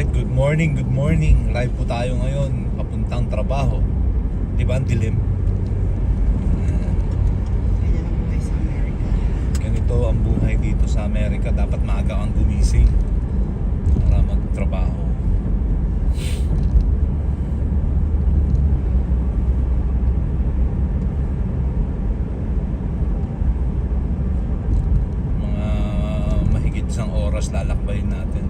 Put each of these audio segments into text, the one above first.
Alright, good morning, good morning. Live po tayo ngayon, papuntang trabaho. Di ba ang dilim? Ganyan ang buhay sa Amerika. Ganito ang buhay dito sa Amerika. Dapat maaga kang gumising para magtrabaho. Mga mahigit isang oras lalakbayin natin.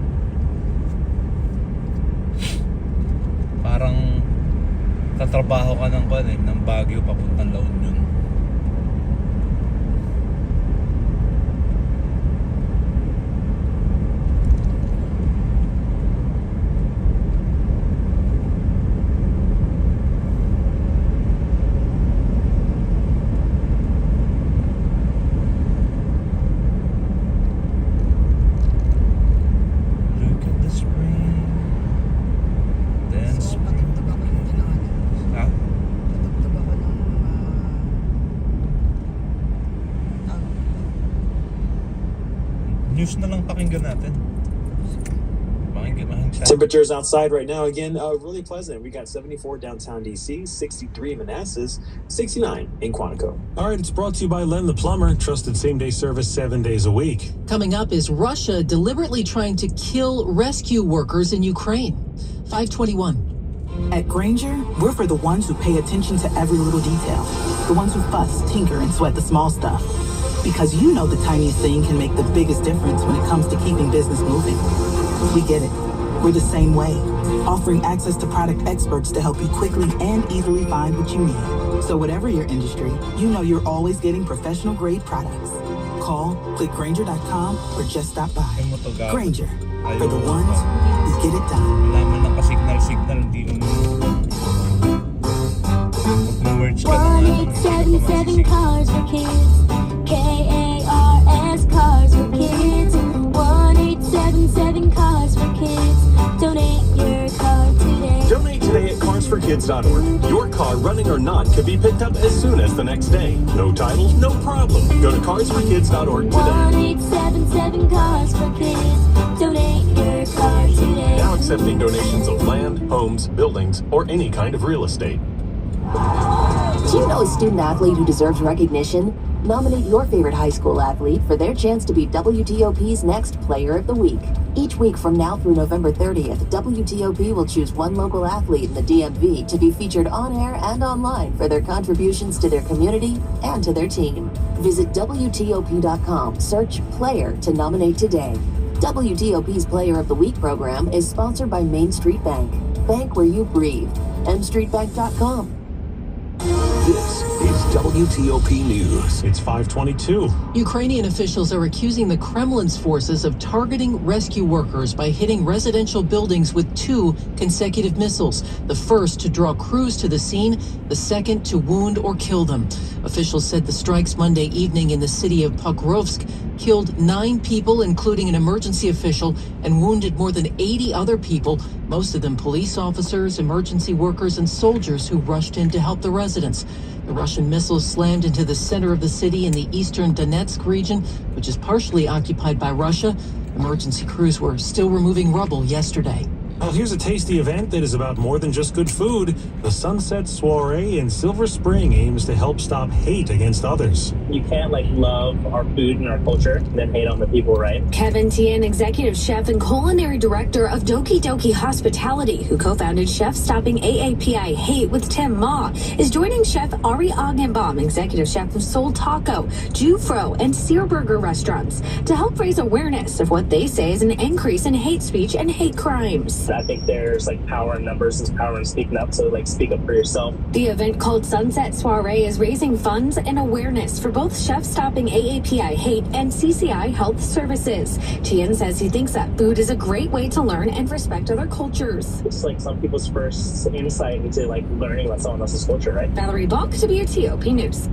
Parang tatrabaho ka ng Baguio papuntang La Union. Look at the spring. Then So, patugtog ako yung ha? patugtog ako ng News na lang pakinggan natin. Pakinggan siya. Temperatures outside right now, again, really pleasant. We got 74 downtown DC, 63 in Manassas, 69 in Quantico. All right, it's brought to you by Len the Plumber, trusted same-day service 7 days a week. Coming up is Russia deliberately trying to kill rescue workers in Ukraine. 521. At Granger, we're for the ones who pay attention to every little detail. The ones who fuss, tinker, and sweat the small stuff. Because you know the tiniest thing can make the biggest difference when it comes to keeping business moving. We get it. We're the same way, offering access to product experts to help you quickly and easily find what you need. So whatever your industry, you know you're always getting professional-grade products. Call, click Granger.com, or just stop by. Granger, for the ones who get it done. Wala man nakasignal, hindi mo mag-merge ka na 1877 cars for kids. K-A-R-S cars for kids. 1877 cars for kids. Donate your car today. Donate today at carsforkids.org. Your car, running or not, could be picked up as soon as the next day. No title, no problem. Go to carsforkids.org today. 1877 cars for kids. Donate your car today. Now accepting donations of land, homes, buildings, or any kind of real estate. Do you know a student athlete who deserves recognition? Nominate your favorite high school athlete for their chance to be WTOP's next Player of the Week. Each week from now through November 30th, WTOP will choose one local athlete in the DMV to be featured on air and online for their contributions to their community and to their team. Visit WTOP.com, search Player to nominate today. WTOP's Player of the Week program is sponsored by Main Street Bank. Bank where you breathe. mstreetbank.com. This is WTOP News. It's 522. Ukrainian officials are accusing the Kremlin's forces of targeting rescue workers by hitting residential buildings with 2 consecutive missiles. The first to draw crews to the scene, the second to wound or kill them. Officials said the strikes Monday evening in the city of Pokrovsk killed 9 people, including an emergency official, and wounded more than 80 other people, most of them police officers, emergency workers, and soldiers who rushed in to help the residents. The Russian missiles slammed into the center of the city in the eastern Donetsk region, which is partially occupied by Russia. Emergency crews were still removing rubble yesterday. Well, here's a tasty event that is about more than just good food. The Sunset Soiree in Silver Spring aims to help stop hate against others. You can't love our food and our culture and then hate on the people, right? Kevin Tien, executive chef and culinary director of Doki Doki Hospitality, who co-founded Chef Stopping AAPI Hate with Tim Ma, is joining Chef Ari Agenbaum, executive chef of Soul Taco, Jufro, and Searburger restaurants, to help raise awareness of what they say is an increase in hate speech and hate crimes. I think there's power in numbers, there's power in speaking up, so speak up for yourself. The event called Sunset Soiree is raising funds and awareness for both Chef Stopping AAPI Hate and CCI Health Services. Tien says he thinks that food is a great way to learn and respect other cultures. It's some people's first insight into learning about someone else's culture, right? Valerie Balk, WTOP News.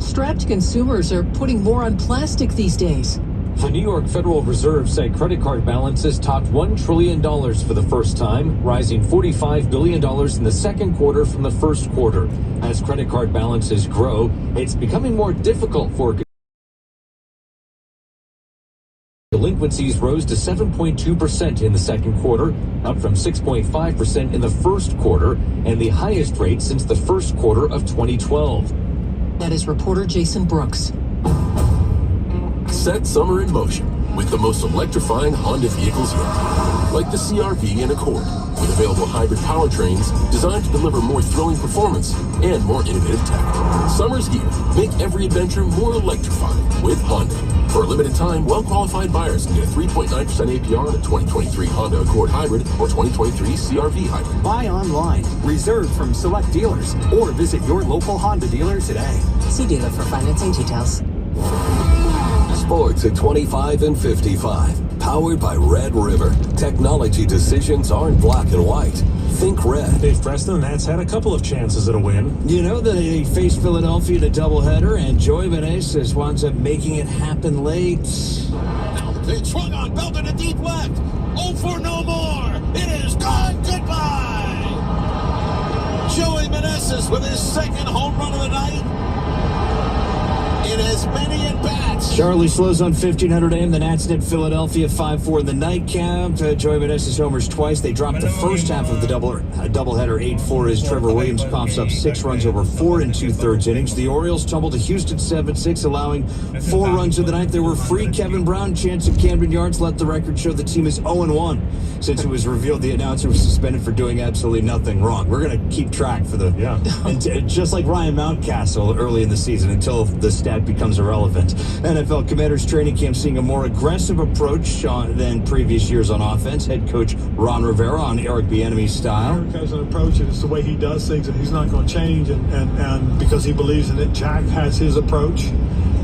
Strapped consumers are putting more on plastic these days. The New York Federal Reserve said credit card balances topped $1 trillion for the first time, rising $45 billion in the second quarter from the first quarter. As credit card balances grow, it's becoming more difficult for Delinquencies rose to 7.2% in the second quarter, up from 6.5% in the first quarter, and the highest rate since the first quarter of 2012. That is reporter Jason Brooks. Set summer in motion with the most electrifying Honda vehicles yet, like the CR-V and Accord, with available hybrid powertrains designed to deliver more thrilling performance and more innovative tech. Summer's here. Make every adventure more electrifying with Honda. For a limited time, well-qualified buyers can get a 3.9% APR on a 2023 Honda Accord Hybrid or 2023 CR-V Hybrid. Buy online, reserve from select dealers, or visit your local Honda dealer today. See dealer for financing details. Sports at 25 and 55. Powered by Red River. Technology decisions aren't black and white. Think red. Dave Preston, the Nats had a couple of chances at a win. You know that they faced Philadelphia in a doubleheader, and Joey Meneses winds up making it happen late. Now the pitch swung on, belted to deep left. Oh, for no more. It is gone. Goodbye. Joey Meneses with his second home run of the night. In as many at-bats. Charlie slows on 1500 AM. The Nats net Philadelphia 5-4 in the nightcap. Joey Meneses homers twice. They dropped the first half of the doubleheader 8-4 as Trevor Williams pops up 6 runs over 4 2/3 innings. The Orioles tumbled to Houston 7-6, allowing 4 runs in the ninth. There were free Kevin Brown chance at Camden Yards. Let the record show the team is 0-1 since it was revealed the announcer was suspended for doing absolutely nothing wrong. We're going to keep track for the and just like Ryan Mountcastle early in the season until the stat becomes irrelevant. NFL Commanders training camp seeing a more aggressive approach than previous years on offense. Head coach Ron Rivera on Eric Bieniemy's style. Eric has an approach, and it's the way he does things, and he's not going to change. And because he believes in it, Jack has his approach.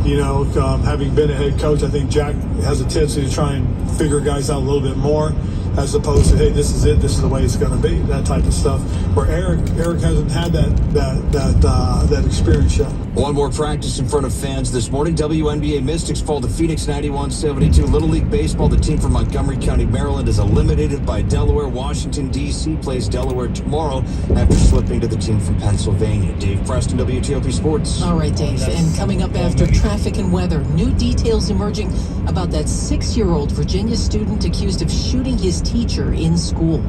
You know, having been a head coach, I think Jack has a tendency to try and figure guys out a little bit more, as opposed to, hey, this is it, this is the way it's going to be, that type of stuff. Where Eric hasn't had that experience yet. One more practice in front of fans this morning. WNBA Mystics fall to Phoenix 91-72. Little League Baseball, the team from Montgomery County, Maryland, is eliminated by Delaware. Washington, D.C. plays Delaware tomorrow after slipping to the team from Pennsylvania. Dave Preston, WTOP Sports. All right, Dave. And coming up after traffic and weather, new details emerging about that 6-year-old Virginia student accused of shooting his teacher in school.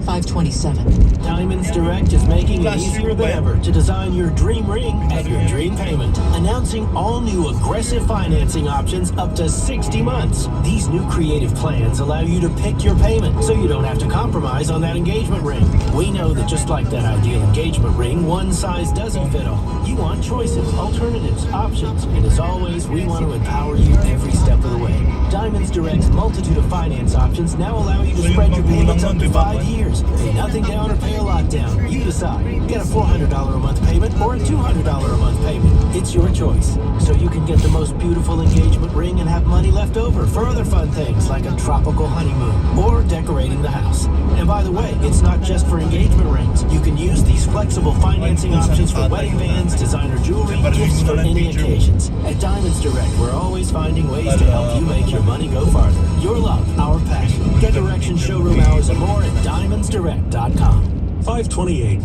527. Diamonds Direct is making it easier than ever to design your dream ring at your dream payment. Announcing all new aggressive financing options up to 60 months. These new creative plans allow you to pick your payment so you don't have to compromise on that engagement ring. We know that just like that ideal engagement ring, one size doesn't fit all. You want choices, alternatives, options, and as always, we want to empower you every step of the way. Diamonds Direct's multitude of finance options now allow you to spread your payments up to 5 years. Pay nothing down or pay a lot down. You decide. Get a $400 a month payment or a $200 a month payment. It's your choice. So you can get the most beautiful engagement ring and have money left over for other fun things like a tropical honeymoon or decorating the house. And by the way, it's not just for engagement rings. You can use these flexible financing options for wedding bands, designer jewelry, gifts for any occasions. At Diamonds Direct, we're always finding ways to help you make your money go farther. Your love, our passion. Get direction, showroom hours, and more at diamondsdirect.com. 528.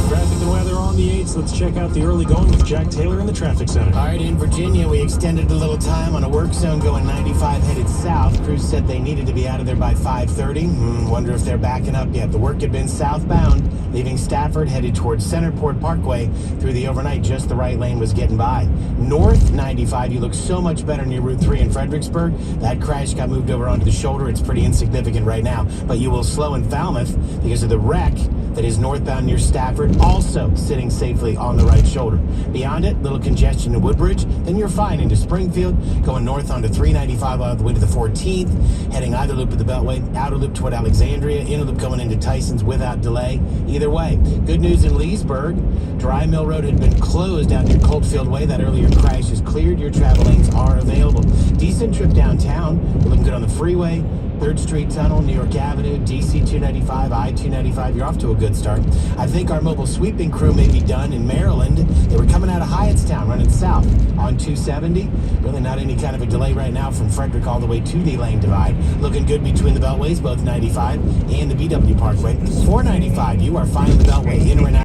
Traffic and weather on the 8s. Let's check out the early going with Jack Taylor in the traffic center. All right, in Virginia, we extended a little time on a work zone going 95 headed south. Crews said they needed to be out of there by 5:30. Wonder if they're backing up yet. The work had been southbound, leaving Stafford, headed towards Centerport Parkway. Through the overnight, just the right lane was getting by. North 95, you look so much better near Route 3 in Fredericksburg. That crash got moved over onto the shoulder. It's pretty insignificant right now, but you will slow in Falmouth because of the wreck that is northbound near Stafford, also sitting safely on the right shoulder. Beyond it, little congestion in Woodbridge, then you're fine into Springfield, going north onto 395 out of the way to the 14th, heading either loop of the Beltway, outer loop toward Alexandria, inner loop going into Tyson's without delay. Either way, good news in Leesburg. Dry Mill Road had been closed out near Coldfield Way. That earlier crash is cleared. Your travel lanes are available. Decent trip downtown. You're looking good on the freeway. 3rd Street Tunnel, New York Avenue, DC 295, I-295. You're off to a good start. I think our mobile sweeping crew may be done in Maryland. They were coming out of Hyattstown, running south on 270. Really not any kind of a delay right now from Frederick all the way to the lane divide. Looking good between the beltways, both 95 and the BW Parkway. 495, you are fine in the beltway, in or out.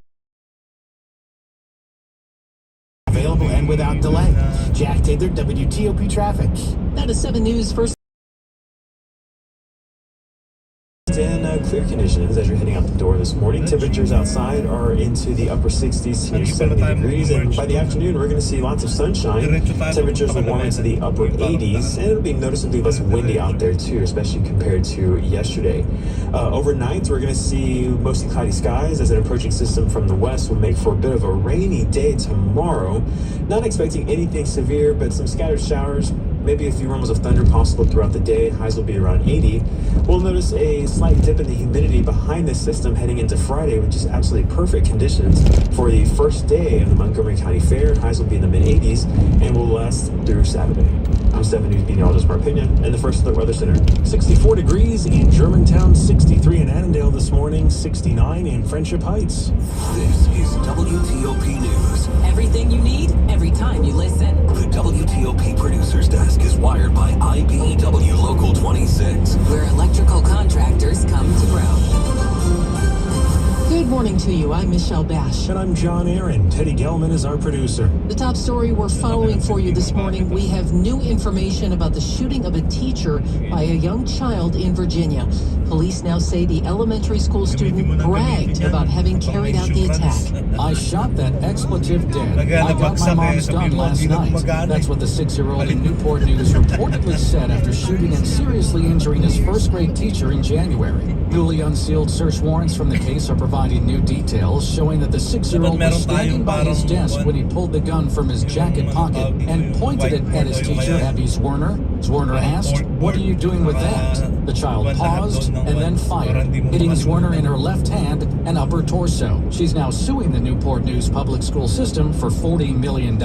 available and without delay. Jack Taylor, WTOP Traffic. That is 7 News First. And clear conditions as you're heading out the door this morning. Temperatures outside are into the upper 60s to 70 degrees, and by the afternoon we're going to see lots of sunshine. Temperatures will warm into the upper 80s, and it'll be noticeably less windy out there too, especially compared to yesterday. Overnight we're going to see mostly cloudy skies as an approaching system from the west will make for a bit of a rainy day tomorrow. Not expecting anything severe, but some scattered showers. Maybe a few rumbles of thunder possible throughout the day. Highs will be around 80. We'll notice a slight dip in the humidity behind this system heading into Friday, which is absolutely perfect conditions for the first day of the Montgomery County Fair. Highs will be in the mid-80s and will last through Saturday. I'm 7 News meteorologist Mark Pena and the First Alert Weather Center. 64 degrees in Germantown, 63 in Annandale this morning, 69 in Friendship Heights. This is WTOP News. Everything you need, every time you listen. The WTOP producer's desk is wired by IBEW Local 26. Where electrical contractors come to grow. Good morning to you. I'm Michelle Bash. And I'm John Aaron. Teddy Gelman is our producer. The top story we're following for you this morning, we have new information about the shooting of a teacher by a young child in Virginia. Police now say the elementary school student bragged about having carried out the attack. I shot that expletive dead. I got my mom's gun last night. That's what the 6-year-old in Newport News reportedly said after shooting and seriously injuring his first-grade teacher in January. Newly unsealed search warrants from the case are providing new details showing that the 6-year-old was standing by his desk when he pulled the gun from his jacket pocket and pointed it at his teacher, Abby Zwerner. Zwerner asked, "What are you doing with that?" The child paused and then fired, hitting Zwerner in her left hand and upper torso. She's now suing the Newport News public school system for $40 million.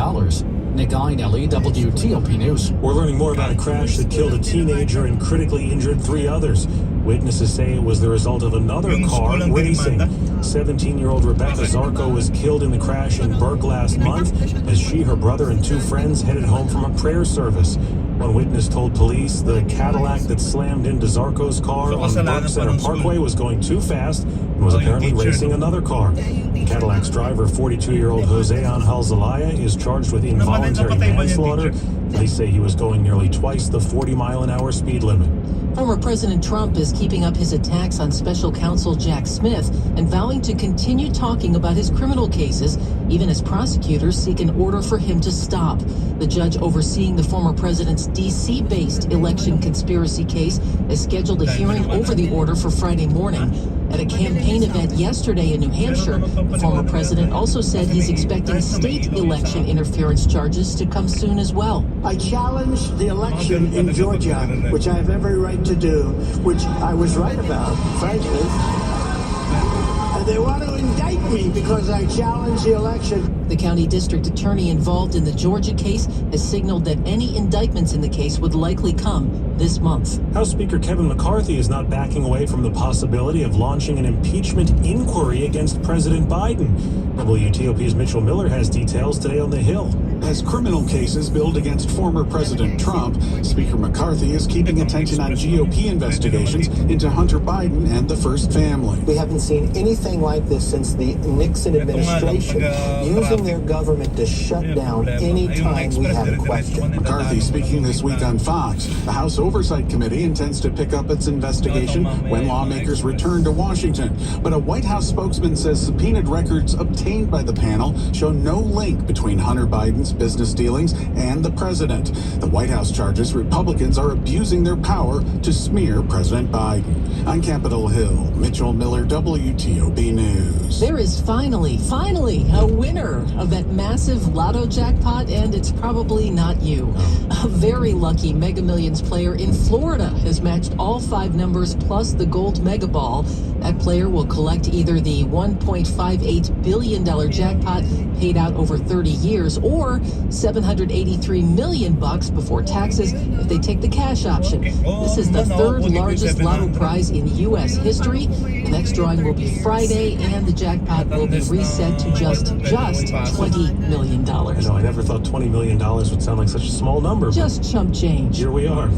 Nick Einelli, WTOP News. We're learning more about a crash that killed a teenager and critically injured 3 others. Witnesses say it was the result of another car racing. 17-year-old Rebecca Zarco was killed in the crash in Burke last month as she, her brother, and 2 friends headed home from a prayer service. One witness told police the Cadillac that slammed into Zarco's car on Burke Center Parkway was going too fast and was apparently racing another car. The Cadillac's driver, 42-year-old Jose Angel Zelaya, is charged with involuntary manslaughter. Police say he was going nearly twice the 40-mile-an-hour speed limit. Former President Trump is keeping up his attacks on special counsel Jack Smith and vowing to continue talking about his criminal cases, even as prosecutors seek an order for him to stop. The judge overseeing the former president's D.C.-based election conspiracy case has scheduled a hearing over the order for Friday morning. At a campaign event yesterday in New Hampshire, the former president also said he's expecting state election interference charges to come soon as well. I challenged the election in Georgia, which I have every right to do, which I was right about, frankly. And they want to indict me because I challenged the election. The county district attorney involved in the Georgia case has signaled that any indictments in the case would likely come this month. House Speaker Kevin McCarthy is not backing away from the possibility of launching an impeachment inquiry against President Biden. WTOP's Mitchell Miller has details today on the Hill. As criminal cases build against former President Trump, Speaker McCarthy is keeping attention on GOP investigations into Hunter Biden and the First Family. We haven't seen anything like this since the Nixon administration, using their government to shut down any time we have a question. McCarthy speaking this week on Fox. The House Oversight Committee intends to pick up its investigation when lawmakers return to Washington. But a White House spokesman says subpoenaed records obtained by the panel show no link between Hunter Biden's business dealings and the president. The White House charges Republicans are abusing their power to smear President Biden. On Capitol Hill, Mitchell Miller, WTOP News. There is finally a winner of that massive lotto jackpot, and it's probably not you. A very lucky Mega Millions player in Florida has matched all 5 numbers plus the gold mega ball. That player will collect either the $1.58 billion jackpot paid out over 30 years or $783 million before taxes if they take the cash option. This is the 3rd largest lotto prize in U.S. history. The next drawing will be Friday, and the jackpot will be reset to just $20 million. I know, I never thought $20 million would sound like such a small number. Just chump change. Here we are.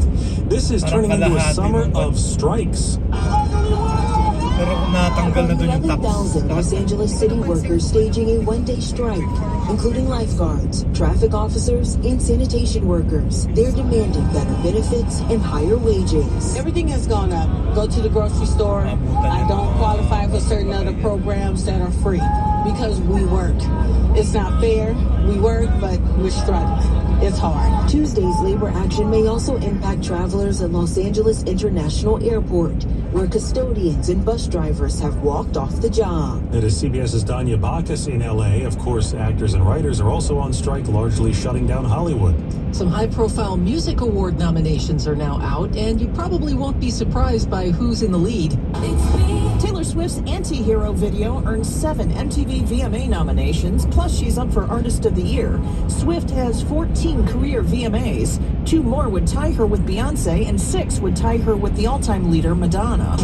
This is turning into a summer of strikes. 11,000 Los Angeles city workers staging a one-day strike, including lifeguards, traffic officers, and sanitation workers. They're demanding better benefits and higher wages. Everything has gone up. Go to the grocery store. I don't qualify for certain other programs that are free because we work. It's not fair. We work, but we're struggling. It's hard. Tuesday's labor action may also impact travelers at Los Angeles International Airport, where custodians and bus drivers have walked off the job. And as CBS's Danya Bacchus in LA, of course, actors and writers are also on strike, largely shutting down Hollywood. Some high-profile music award nominations are now out, and you probably won't be surprised by who's in the lead. Taylor Swift's Anti-Hero video earned 7 MTV VMA nominations, plus she's up for Artist of the Year. Swift has 14 career VMAs. 2 more would tie her with Beyonce, and 6 would tie her with the all-time leader, Madonna.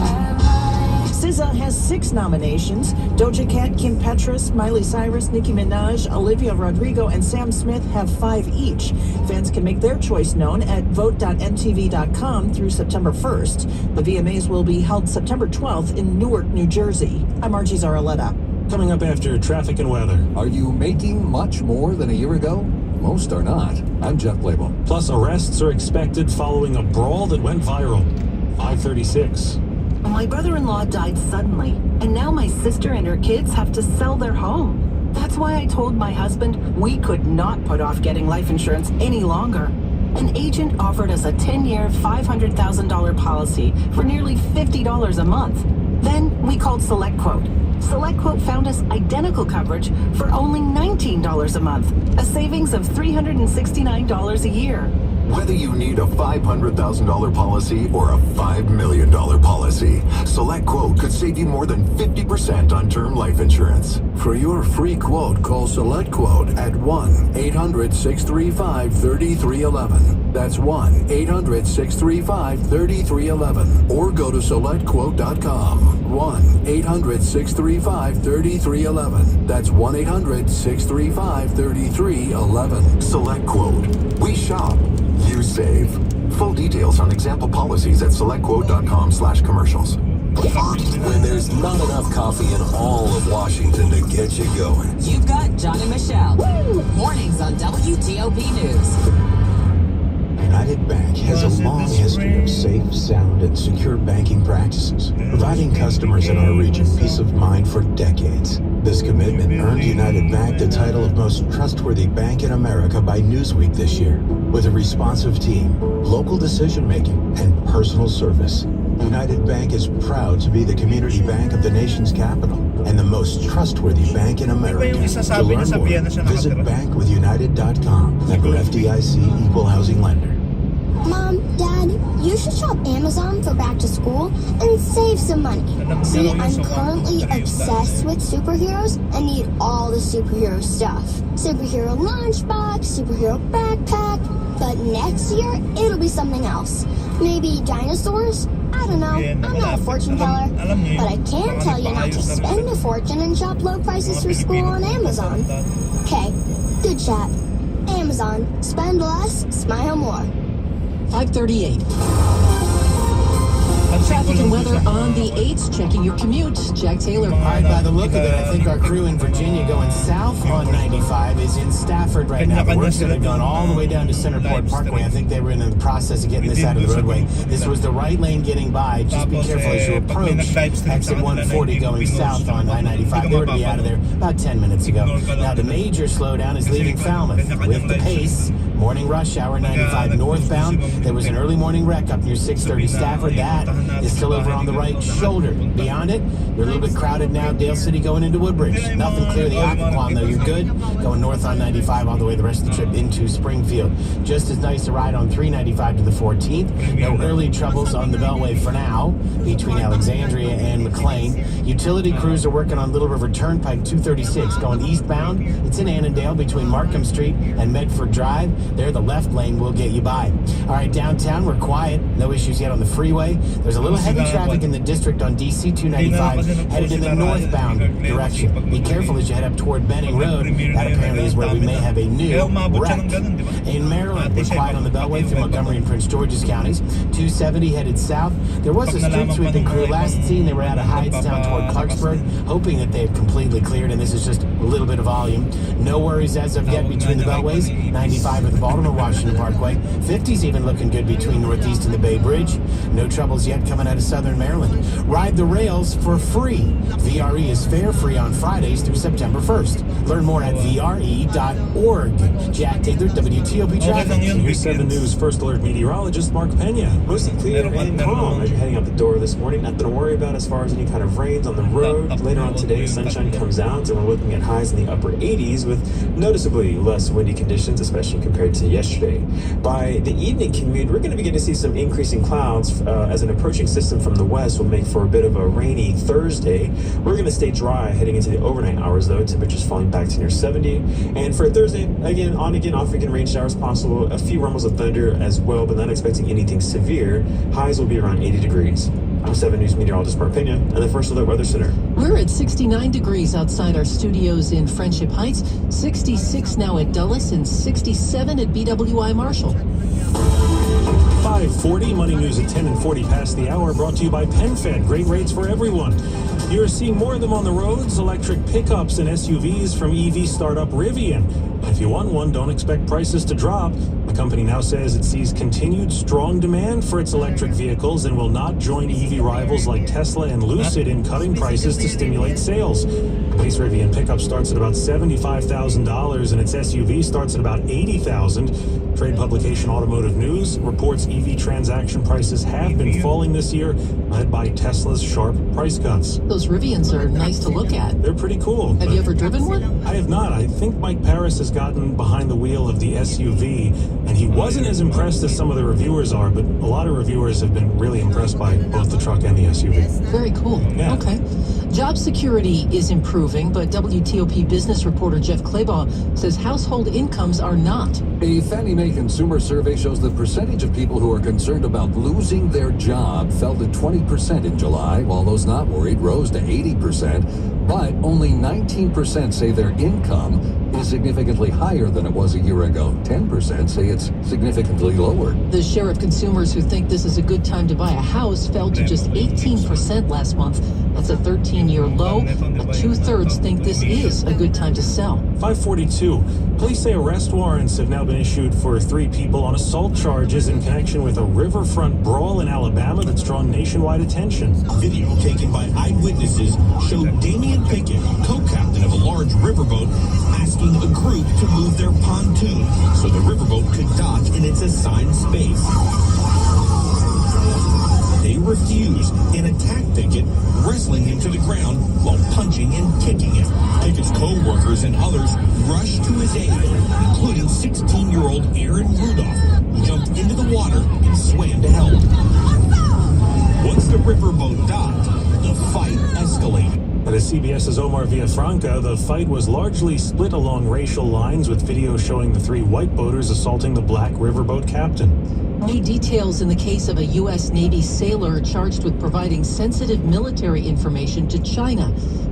SZA has 6 nominations. Doja Cat, Kim Petras, Miley Cyrus, Nicki Minaj, Olivia Rodrigo, and Sam Smith have 5 each. Fans can make their choice known at vote.mtv.com through September 1st. The VMAs will be held September 12th in Newark, New Jersey. I'm Archie Zaraletta. Coming up after traffic and weather. Are you making much more than a year ago? Most are not. I'm Jeff Blabo. Plus, arrests are expected following a brawl that went viral. 5:36. My brother-in-law died suddenly, and now my sister and her kids have to sell their home. That's why I told my husband we could not put off getting life insurance any longer. An agent offered us a 10-year, $500,000 policy for nearly $50 a month. Then we called SelectQuote. SelectQuote found us identical coverage for only $19 a month, a savings of $369 a year. Whether you need a $500,000 policy or a $5 million policy, SelectQuote could save you more than 50% on term life insurance. For your free quote, call SelectQuote at 1-800-635-3311. That's 1-800-635-3311. Or go to SelectQuote.com. 1-800-635-3311. That's 1-800-635-3311. SelectQuote. We shop. You save. Full details on example policies at selectquote.com/commercials. When there's not enough coffee in all of Washington to get you going. You've got John and Michelle. Woo! Mornings on WTOP News. United Bank has a long history of safe, sound, and secure banking practices, providing customers in our region peace of mind for decades. This commitment earned United Bank the title of Most Trustworthy Bank in America by Newsweek this year. With a responsive team, local decision-making, and personal service, United Bank is proud to be the community bank of the nation's capital and the most trustworthy bank in America. To learn more, visit bankwithunited.com. Member FDIC, Equal Housing Lender. Mom, Dad, you should shop Amazon for back to school and save some money. See, I'm currently obsessed with superheroes and need all the superhero stuff. Superhero lunchbox, superhero backpack. But next year, it'll be something else. Maybe dinosaurs? I don't know. I'm not a fortune teller. But I can tell you not to spend a fortune and shop low prices for school on Amazon. Okay, good chat. Amazon. Spend less, smile more. 5:38. Traffic and weather on the 8s, checking your commute. Jack Taylor. All right, by the look of it, I think our crew in Virginia going south on 95 is in Stafford right now. The worst of it gone all the way down to Centerport Parkway. I think they were in the process of getting this out of the roadway. This was the right lane getting by. Just be careful as you approach exit 140 going south on I-95. They were to be out of there about 10 minutes ago. Now, the major slowdown is leaving Falmouth with the pace. Morning rush hour 95 northbound. There was an early morning wreck up near 630 Stafford. That is still over on the right shoulder. Beyond it, you're a little bit crowded now. Dale City going into Woodbridge. Nothing clear the Occoquan, though. You're good. Going north on 95 all the way the rest of the trip into Springfield. Just as nice a ride on 395 to the 14th. No early troubles on the Beltway for now between Alexandria and McLean. Utility crews are working on Little River Turnpike 236 going eastbound. It's in Annandale between Markham Street and Medford Drive. There, the left lane will get you by. All right, downtown, we're quiet. No issues yet on the freeway. There's a little heavy traffic in the district on DC 295 headed in the northbound direction. Be careful as you head up toward Benning Road. That apparently is where we may have a new wreck. In Maryland, we're quiet on the Beltway through Montgomery and Prince George's counties. 270 headed south. There was a street sweeping crew last seen. They were out of Hydestown toward Clarksburg, hoping that they had completely cleared, and this is just a little bit of volume. No worries as of yet between the Beltways. 95 at the Baltimore-Washington Parkway. 50's even looking good between Northeast and the Bay Bridge. No troubles yet coming out of Southern Maryland. Ride the rails for free. VRE is fare free on Fridays through September 1st. Learn more at VRE.org. Jack Taylor, WTOP Traffic. Here's 7 News First Alert meteorologist Mark Pena. Mostly clear and calm as you're heading out the door this morning. Nothing to worry about as far as any kind of rains on the road. Later on today, sunshine comes out, and we're looking at highs in the upper 80s with noticeably less windy conditions, especially compared to yesterday. By the evening commute, we're going to begin to see some increasing clouds as an approaching system from the west will make for a bit of a rainy Thursday. We're going to stay dry heading into the overnight hours, though. Temperatures falling back to near 70. And for Thursday, again, on again, off again, rain showers possible. A few rumbles of thunder as well, but not expecting anything severe. Highs will be around 80 degrees. I'm 7 News meteorologist Mark Pena and the First Alert Weather Center. We're at 69 degrees outside our studios in Friendship Heights, 66 now at Dulles, and 67 at BWI Marshall. 5:40, Money News at 10 and 40 past the hour, brought to you by PenFed. Great rates for everyone. You're seeing more of them on the roads, electric pickups and SUVs from EV startup Rivian. If you want one, don't expect prices to drop. The company now says it sees continued strong demand for its electric vehicles and will not join EV rivals like Tesla and Lucid in cutting prices to stimulate sales. The base Rivian pickup starts at about $75,000 and its SUV starts at about $80,000. Trade publication Automotive News reports EV transaction prices have been falling this year, led by Tesla's sharp price cuts. Those Rivians are nice to look at. They're pretty cool. Have you ever driven one? I have not. I think Mike Paris has gotten behind the wheel of the SUV, and he wasn't as impressed as some of the reviewers are, but a lot of reviewers have been really impressed by both the truck and the SUV. Very cool. Yeah. Okay. Job security is improving, but WTOP business reporter Jeff Claybaugh says household incomes are not. A Fannie Mae consumer survey shows the percentage of people who are concerned about losing their job fell to 20% in July, while those not worried rose to 80%. But only 19% say their income is significantly higher than it was a year ago. 10% say it's significally lower. The share of consumers who think this is a good time to buy a house fell to just 18% last month. That's a 13-year low, but 2/3 think this is a good time to sell. 5:42. Police say arrest warrants have now been issued for 3 people on assault charges in connection with a riverfront brawl in Alabama that's drawn nationwide attention. Video taken by eyewitnesses showed Damian Pickett, co-captain of a large riverboat, asking a group to move their pontoon so the riverboat could dock in its assigned space. They refused and attacked Pickett, wrestling him to the ground while punching and kicking him. Pickett's co-workers and others rushed to his aid, including 16-year-old Aaron Rudolph, who jumped into the water and swam to help. Once the riverboat docked, the fight escalated. But as CBS's Omar Villafranca, the fight was largely split along racial lines, with video showing the 3 white boaters assaulting the black riverboat captain. New details in the case of a U.S. Navy sailor charged with providing sensitive military information to China.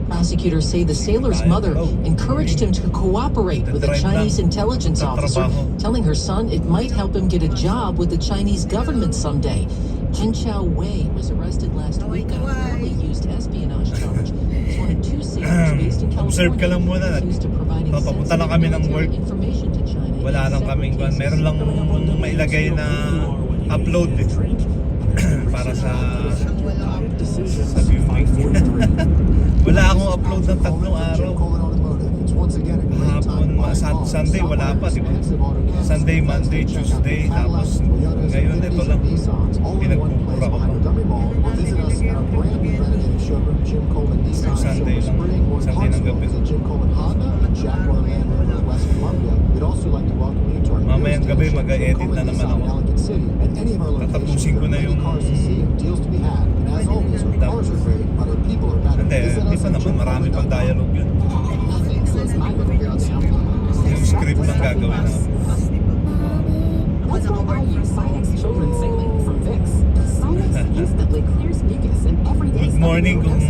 Prosecutors say the sailor's mother encouraged him to cooperate with a Chinese intelligence officer, telling her son it might help him get a job with the Chinese government someday. Jin Chao Wei was arrested last week on a fairly used espionage charge. He's one of 2 sailors based in California accused of providing sensitive military information to China. Wala lang kaming kwan. Meron lang mailagay na upload para sa wala akong upload ng 3 araw. Hapon, Sunday wala pa, di ba? Sunday, Monday, Tuesday, tapos ngayon ito lang. Pinagpupura ko pa. Sunday lang. Sunday ng gabi. Mamayang gabi mag-edit na naman ako. Tatapusin ko na yung hindi pa naman, marami pang dialogue yun. Yung script lang gagawin na. What's wrong with Sinex Children's Saline from Vicks? Sinex instantly clears mucus in everyday Good morning kung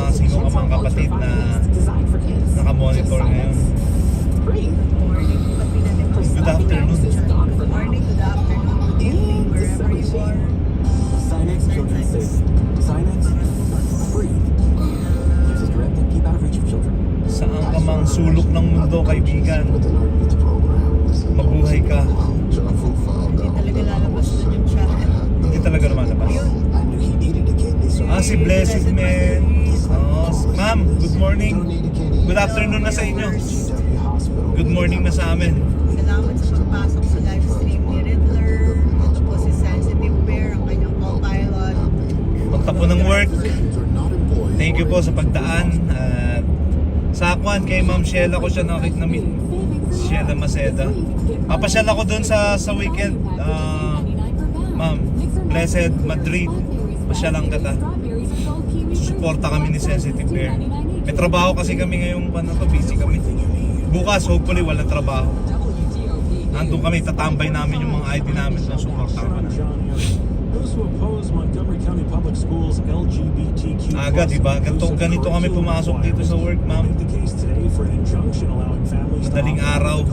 sino ka mga kapatid na nakamonitor ngayon. Good afternoon. Good morning, good afternoon, good evening, wherever you are. Sinex Children's Safe. Sinex, breathe. Use as directed, keep out of reach of children. Saan ka mang sulok ng mundo, kaibigan? Mabuhay ka. Hindi talaga lalabas dun yung chat. Hindi talaga lumalabas. Si Blessed Man. Ma'am, good morning. Good afternoon na sa inyo. Good morning na sa amin. Salamat sa pagpasok sa live stream ni Riddler. Ito po si Sensitive Bear, ang kanyang co-pilot. Pagtapo ng work. Thank you po sa pagdaan. At sa Akwan, kay Ma'am Sheila ko siya nakik-na-meet. Sheila Maceda. Papasyal ako dun sa weekend. Ma'am, Blessed Madrid. Pasyalang kita. Susuporta kami ni Sensitive Bear. May trabaho kasi kami ngayong busy kami. Bukas, hopefully, walang trabaho. Nandun kami, tatambay namin yung mga ID namin na suporta kami na. Aga, diba? Ganito kami pumasok dito sa work, ma'am. Madaling araw.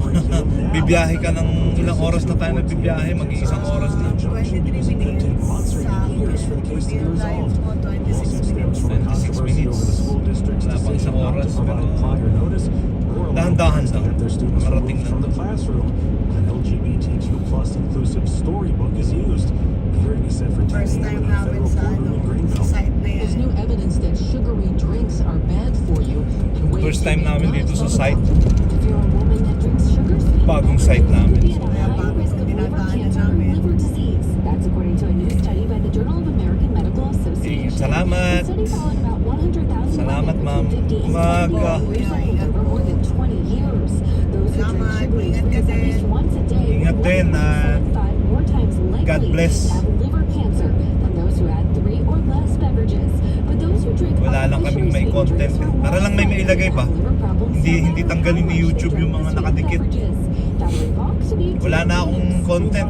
Bibiyahe ka ng ilang oras na tayo nagbibiyahe, mag-iisang oras na. 23 minutes sa live mo, 26 minutes. Wala pang isang oras. Pero dahan-dahan lang. Marating na. LGBTQ plus inclusive storybook is used. Hearing is set for 10 First time namin sa site na yan. There's new evidence that sugary drinks are bad for you. First time namin dito sa site. If you're a woman that drinks sugar, Bagong site namin. Kaya bagong dinadaanan namin. That's according to a new study by the Journal of American Medical Association. Salamat. The study followed about 100,000 Salamat, women ma'am. between 50 and Umaga. 74 years old over more than 20 years. Those who drink Salamat. sugary Ingat ka drinks at least din. once a day Ingat were din, 1.5 more times God likely bless. to have liver cancer than those who had 3 or less beverages. But those who drink Wala lang kaming may content. Para lang may mailagay ba? Hindi tanggalin ni YouTube yung mga nakadikit. Wala na akong content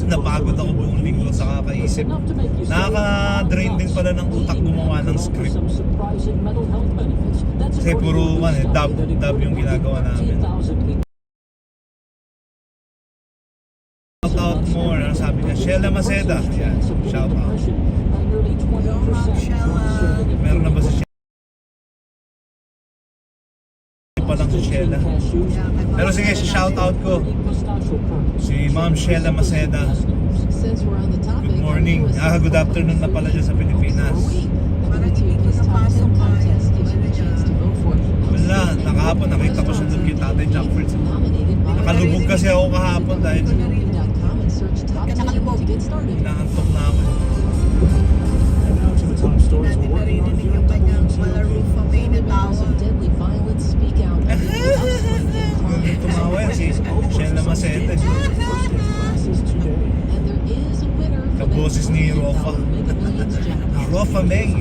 napagod ako buong linggo sa kakaisip. Nakaka-drain din pala ng utak gumawa ng script. Kasi puro dub yung ginagawa namin. Shout out more, ano sabi niya? Sheila Maceda. Yan, shout out. Meron na ba si Sheila? Pa lang si Sheila. Pero sige, si shout out ko. Si Ma'am Sheila Maceda. Good morning. Good afternoon na pala dyan sa Pilipinas. Wala, nakahapon nakita ko siya doon kay Tatay Jackford. Nakalubog kasi ako kahapon dahil inaantok na ako. Natin naririnig yung kanyang malarong famay na tawa. Tumawa yan si Sheila Maceda. Kaboses ni Rofa. Rofa May.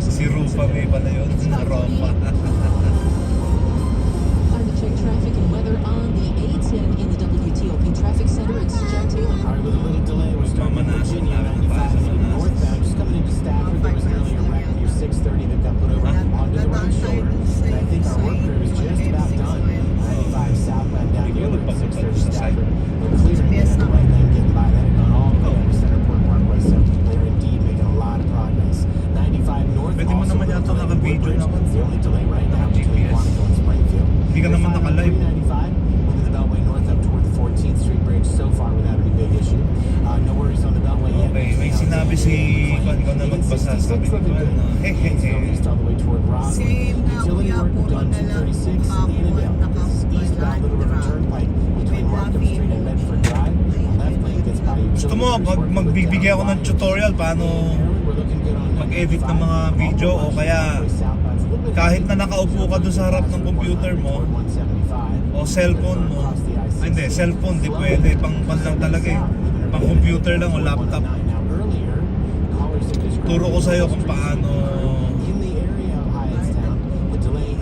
Si Rufa May pala yun. Rofa. Time to check traffic and weather on the 810 in the WTOP Traffic Center. It's Jen Taylor. All right, with a little delay, we're starting in Virginia, 95 northbound, just coming into Stafford. There was an earlier wreck near 6:30 that got put over onto the right shoulder. And I think our work crew is just about done. 95 southbound down the road, 6:30 Stafford. They're clearing the right lane, getting by that and gone all the way up to Centerport Parkway. So they're indeed making a lot of progress. 95 north. Pwede mo naman yata naka-video naman. The only delay right now between Quantico and Springfield. Hindi ka naman naka-live. 95 into the Beltway north up toward the 14th Street Bridge so far without any big issue. No worries on the Beltway yet. Okay, may sinabi si Kwan, ikaw na magbasa. Sabi ni Kwan, East all the way toward Roslyn. Utility work done 236 Annandale. Eastbound Little River Turnpike between Markham Street and Medford Drive. Left lane gets by gusto mo, magbibigay ako ng tutorial paano mag-edit ng mga video o kaya kahit na nakaupo ka doon sa harap ng computer mo o cellphone mo. Ay, hindi, cellphone di pwede, pang lang talaga eh, pang computer lang o laptop. Turo ko sa'yo kung paano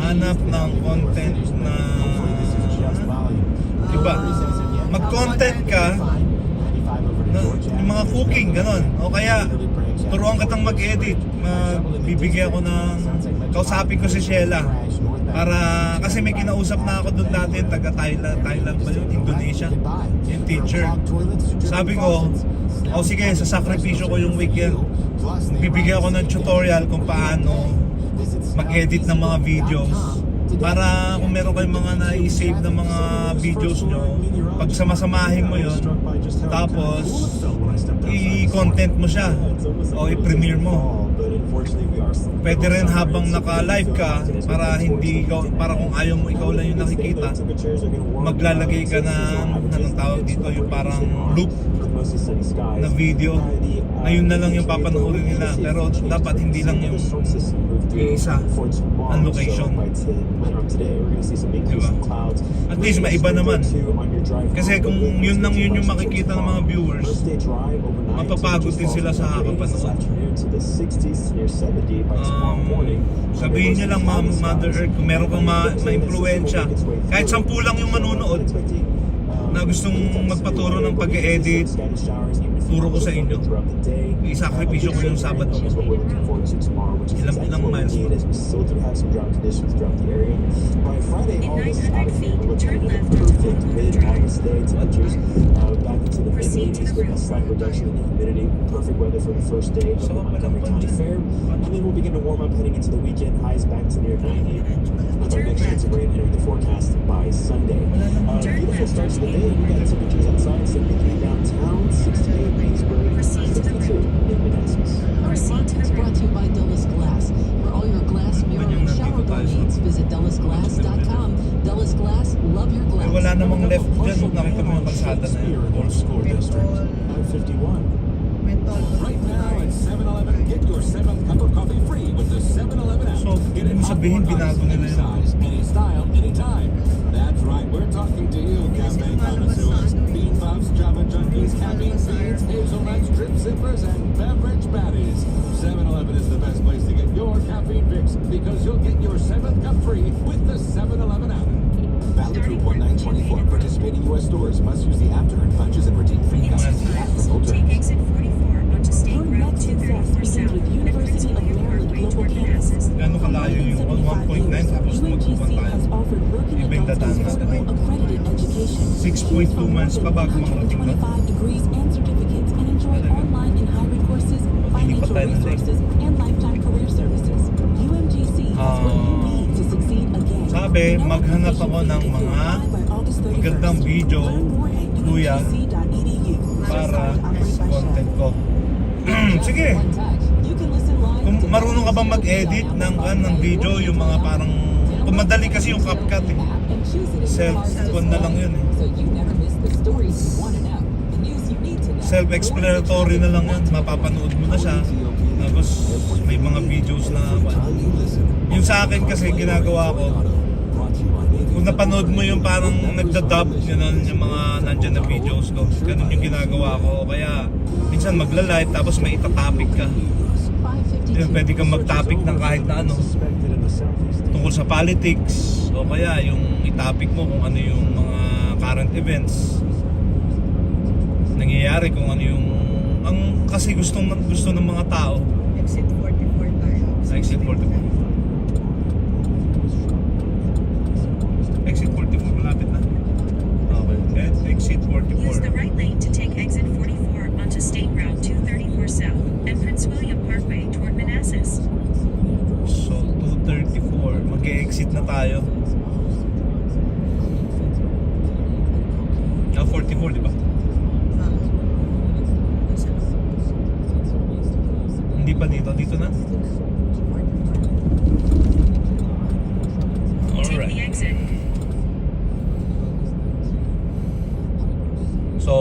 hanap ng content na iba. mag-content ka na, yung mga cooking, ganon. O kaya, turuan kitang mag-edit. Bibigyan ko ng, kausapin ko si Sheila. Para, kasi may kinausap na ako doon dati, taga Thailand ba yun? Indonesia. Yung teacher. Sabi ko, sige, sa sakripisyo ko yung weekend. Bibigyan ko ng tutorial kung paano mag-edit ng mga videos. Para kung meron kayong mga na-save na mga videos nyo, pag samasamahin mo yun, tapos i-content mo siya o i-premiere mo. Pwede rin habang naka-live ka, para hindi ikaw, para kung ayaw mo ikaw lang yung nakikita, maglalagay ka ng anong tawag dito, yung parang loop na video. Ngayon na lang yung papanoorin nila, pero dapat hindi lang yung isa ang location. Diba? At least maiba naman. Kasi kung yun lang yun yung makikita ng mga viewers, mapapagod din sila sa kapanood. Sabihin niya lang Mother Earth, kung meron kang ma-impluensya, kahit 10 lang yung manonood na gustong magpaturo ng pag-edit, turo ko sa inyo. Isakripisyo ko yung Sabado. Ilang miles pa. By Friday, all this is out of here. We're looking at a perfect mid-August day. Temperatures back into the mid-80s with a slight reduction in the humidity. Perfect weather for the first day of the Montgomery County Fair. And then we'll begin to warm up heading into the weekend. Highs back to near 90. With our next chance of rain entering the forecast by Sunday. Beautiful starts to the day. We got temperatures outside, 73 downtown, 68 Kingsbury, 62 in Manassas. Our content is brought to you by Dulles Glass. For all your glass, mirror, and shower door needs, visit DullasGlass.com. Dulles Glass, love your glass. Wala namang left dyan. Nakita mo yung kalsada na yun. Old school district. 551. Right now at 7-Eleven, get your 7th cup of coffee free with the 7-Eleven app. So, Get it sabihin, binago nila any yun. size, any style, anytime. That's right, we're talking to you, cafe connoisseurs, bean puffs, Java junkies, caffeine fiends, hazelnuts, drip zippers, and beverage baddies. 7-Eleven is the best place to get your caffeine fix because you'll get your 7th cup free with the 7-Eleven app. Valid through 1924. Participating U.S. stores must use the app to earn punches and redeem free gum. The app for full terms. Exit 44 onto State Route 234 South and Prince William Parkway toward Manassas. Gano'ng kalayo yung 1.9 tapos magpupan tayo. Ibig dataan natin. 6.2 miles pa bago makarating doon. Ilipat tayo ng lake. Sabi, maghanap ako ng mga magandang video, kuya, para content ko. Sige. Kung marunong ka bang mag-edit ng video, yung mga parang, kung madali kasi yung CapCut eh. Self-con na lang yun eh. Self-explanatory na lang yun. Mapapanood mo na siya. Tapos may mga videos na yung sa akin kasi ginagawa ko, kung napanood mo yung parang nagda-dub, yun yung mga nandyan na videos ko, ganun yung ginagawa ko. Kaya minsan magla-live tapos may itatopic ka. Yun, pwede kang mag-topic ng kahit na ano tungkol sa politics, o kaya yung itopic mo kung ano yung mga current events nangyayari, kung ano yung kasi gusto ng mga tao. Exit 44 tayo. Exit 44. Exit 44, malapit na. Okay, exit 44. Use the right lane to take exit 44 onto State Route 234 South and Prince William Parkway toward Manassas. So, 234. Mag-e-exit na tayo. 44, di ba? Hindi pa dito. Dito na? Take the exit. So,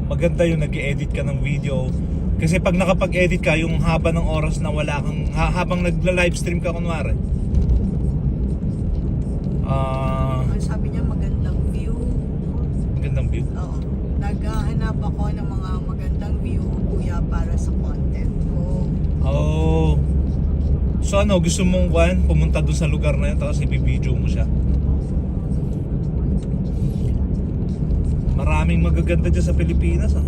maganda yung nag-edit ka ng video. Kasi pag nakapag-edit ka, yung haba ng oras na wala kang, habang nagla-livestream ka kunwari. Sabi niya magandang view. Magandang view? Oo. Naghahanap ako ng mga magandang view, kuya, para sa content ko. Oh. So ano, gusto mong pumunta doon sa lugar na yun tapos i-video mo siya? Maraming magaganda dyan sa Pilipinas ah.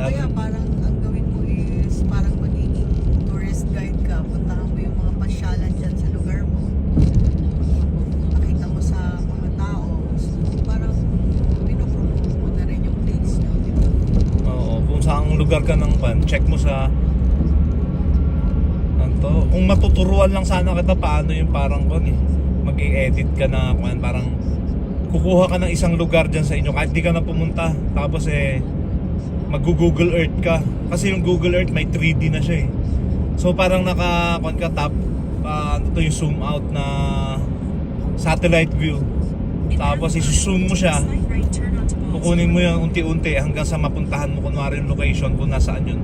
Kaya parang ang gawin mo is parang magiging tourist guide ka. Puntahan mo yung mga pasyalan dyan sa lugar mo. Nakita mo sa mga tao. So, parang pinopromote mo na rin yung place nyo. Oo, kung saang lugar ka ng check mo sa kung matuturuan lang sana kita paano yung parang mag-i-edit ka na parang kukuha ka ng isang lugar dyan sa inyo kahit di ka na pumunta, tapos mag-Google Earth ka kasi yung Google Earth may 3D na siya so parang tap yung zoom out na satellite view, tapos i-zoom mo siya, kukunin mo yan unti-unti hanggang sa mapuntahan mo kunwari yung location kung nasaan yun.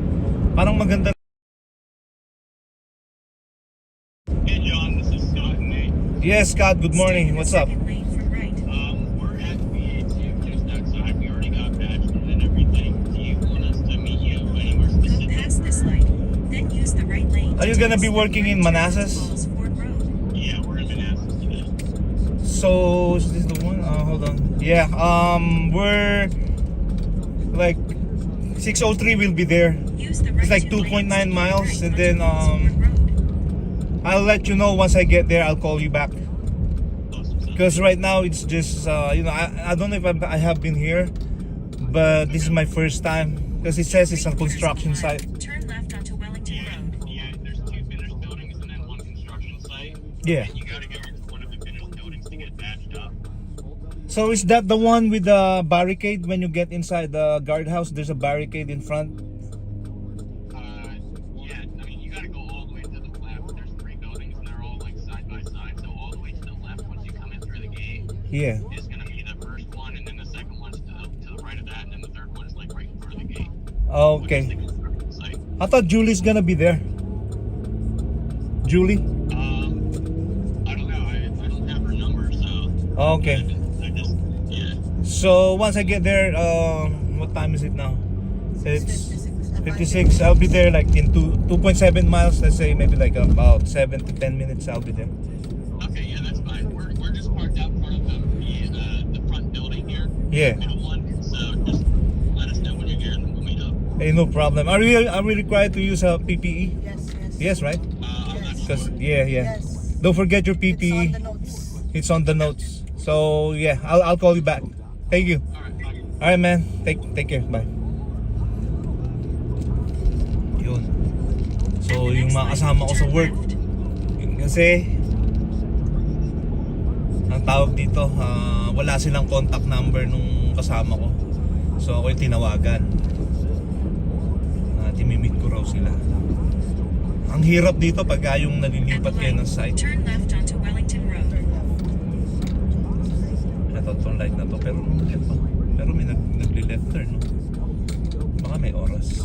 Parang maganda. Yes, Scott, good morning. What's up? We're at the just outside. We already got badged and everything. Do you want us to meet you anywhere specific? Go past this light, then use the right lane. Are you gonna be working in Manassas? Yeah, we're in Manassas today. So, is this the one? Hold on. Yeah, we're like 603 will be there. It's like 2.9 miles and then I'll let you know once I get there. I'll call you back. Because right now it's just I don't know if I have been here, but this is my first time because it says it's a construction site. Turn left onto Wellington Road. Yeah, there's 2 finished buildings and then 1 construction site. Yeah. And you gotta go to one of the finished buildings to get badged up. So is that the one with the barricade? When you get inside the guardhouse, there's a barricade in front. Yeah, I mean you gotta go all the way to the left. There's 3 buildings and they're all like side by side. So all the way to the left once you come in through the gate. Yeah. Is gonna be the first one, and then the second one's to the right of that, and then the third one is like right in front of the gate. Okay. I thought Julie's gonna be there. Julie? I don't know. I don't have her number, so. Okay. Yeah. So once I get there, what time is it now? It's 56. I'll be there like in 2.7 miles. Let's say maybe like about 7 to 10 minutes. I'll be there. Okay, yeah, that's fine. We're just parked out in front of the front building here. Yeah. Middle one. So just let us know when you're here, and then we'll meet up. Hey, no problem. Are we required to use a PPE? Yes, right? I'm not sure. Because yeah. Don't forget your PPE. It's on the notes. So yeah, I'll call you back. Thank you. All right, man. Take care. Bye. Yun. So yung mga kasama ko sa work, yun kasi ang tawag dito, wala silang contact number nung kasama ko. So ako yung tinawagan. Timimit ko raw sila. Ang hirap dito pagka yung nalilipat kayo ng site. Turn left onto Wellington Road. Ito itong light na to pero may nagli-left turn, no? Baka may oras.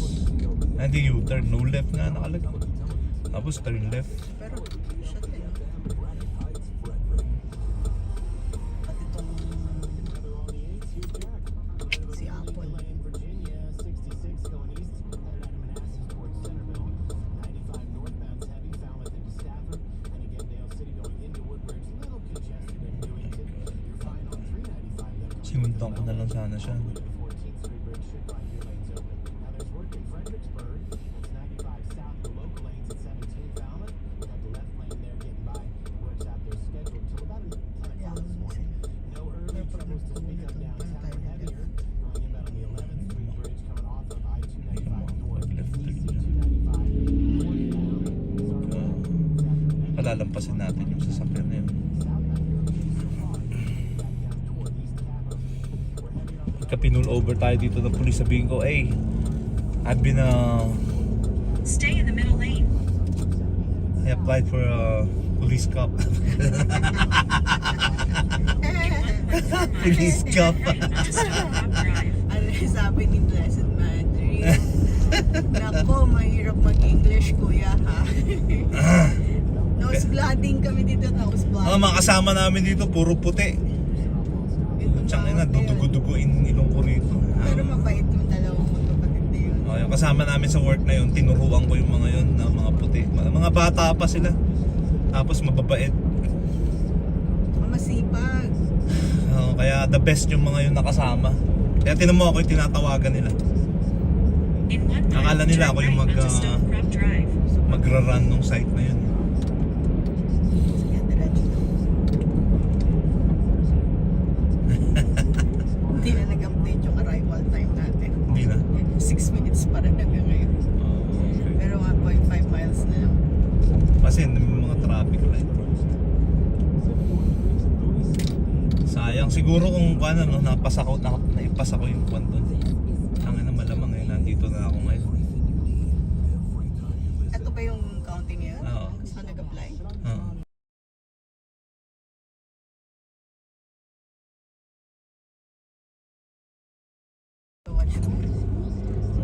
Hindi U-turn, no left nga nakalagay. Tapos turn left. Pero shot eh. Pati itong si Apple. Simuntan ko na lang sana siya. Palalampasin natin yung sasakyan na yun. Pagka pinull over tayo dito ng police, sabihin ko, hey, I've been Stay in the middle lane. I applied for a police cop. Police cop. Ano yung sabi ni Blessed Madrid? Nako, mahirap mag-English, kuya, ha? Nose-blooding kami dito, nose-blooding. Mga kasama namin dito, puro puti. Tsaka na, dudugo-duguin ilong ko rito. Pero mabait yung dalawang magkapatid na yun. Yung kasama namin sa work na yun, tinuruan ko yung mga yun na mga puti. Mga bata pa sila. Tapos mababait. Masipag. Oo. Kaya the best yung mga yung nakasama. Kaya tinan mo ako yung tinatawagan nila. Akala nila ako yung magra-run nung site na yun. Hindi na nag-update yung arrival time natin. Hindi na? 6 minutes pa rin hanggang ngayon. Pero 1.5 miles na lang. Kasi may mga traffic light. Sayang. Siguro kung naipasa ko yung kwan doon. Ang malamang ngayon, nandito na ako ngayon. Ito ba yung county niya? Oo. Saan nag-apply? Oo.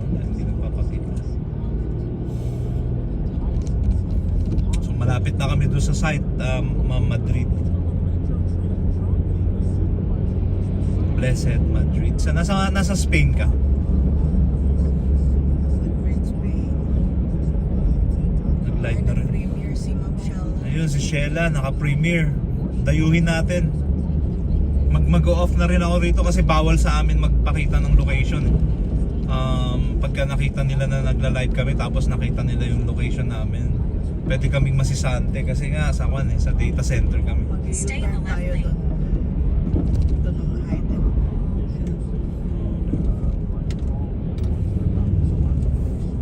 Hindi nagpapakita. So malapit na kami doon sa site, Madrid. Blessed Madrid. So nasa Spain ka? Madrid, Spain. Nag-live na rin. Premier si Ma'am Shell. Ayun si Sheila, naka-premiere. Dayuhin natin. Mag-off na rin ako rito kasi bawal sa amin magpakita ng location. Pagka nakita nila na nagla-live kami tapos nakita nila yung location namin, pwede kaming masisante kasi nga sa data center kami. Stay in the left lane. Ito nung item.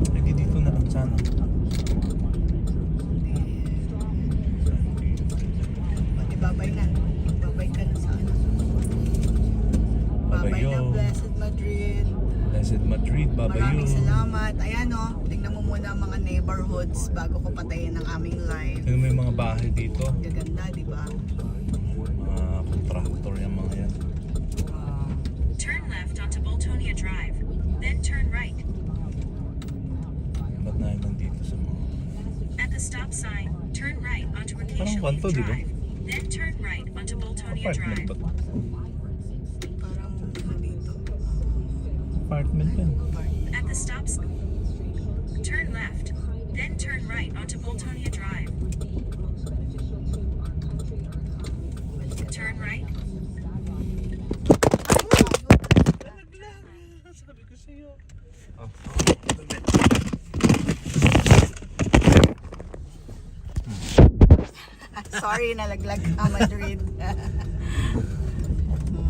Pwede dito na lang sana. Pati babay na. Babay ka na sa ano. Babay na, Blessed Madrid. Blessed Madrid, babayo. Maraming salamat. Ayan o, tingnan mo muna ang mga neighborhoods bago ko patayin ang aming live. Tingnan mo yung mga bahay dito. Gaganda, di ba? Mga contractor yung mga yan. Turn left onto Boltonia Drive, then turn right. Ba't na yun nandito sa mga... At the stop sign, turn right onto Acacia Parang Leaf kwanto, di ba? Drive, then turn right onto Boltonia Apartment Drive. ba? Parang dito. Apartment yan. At the stop sign, turn left, then turn right onto Boltonia Drive. Turn right. Sabi ko sa'yo. Sorry, nalaglag ka, Madrid.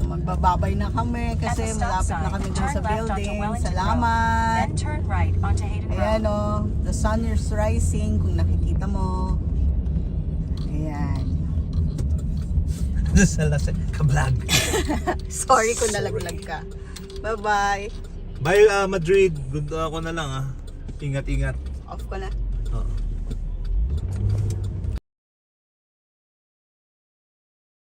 Magbababay na kami kasi malapit na kami dun sa building. Salamat! Then turn right onto Hayden Road. Ayan o, the sun is rising kung nakikita mo. Ayan. Sa lasa, ka-vlog. Sorry kung nalaglag ka. Bye-bye. Bye Madrid. Good ako na lang Ingat-ingat. Off ko na.